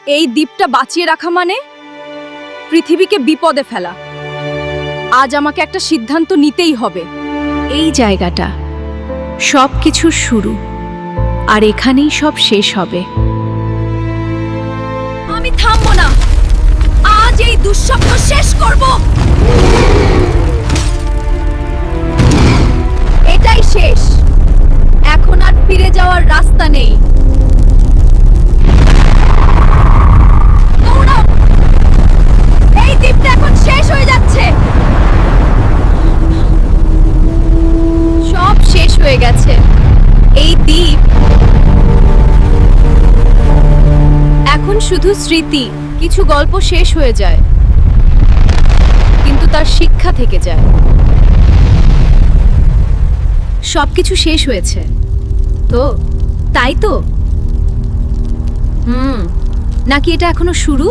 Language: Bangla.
এই দ্বীপটা বাঁচিয়ে রাখা মানে পৃথিবীকে বিপদে ফেলা। আজ আমাকে একটা সিদ্ধান্ত নিতেই হবে। এই জায়গাটা সব কিছুর শুরু, আর এখানেই সব শেষ হবে। আমি থামবো না। আজ এই দুঃস্বপ্ন শেষ করব। এটাই শেষ। এখন আর ফিরে যাওয়ার রাস্তা নেই। দৌড়াও! এই দ্বীপটা এখন শেষ হয়ে যাচ্ছে। সব শেষ হয়ে গেছে। এই দ্বীপ এখন শুধু স্মৃতি। কিছু গল্প শেষ হয়ে যায়, কিন্তু তার শিক্ষা থেকে যায়। সবকিছু শেষ হয়েছে তো, তাই তো? নাকি এটা এখনো শুরু?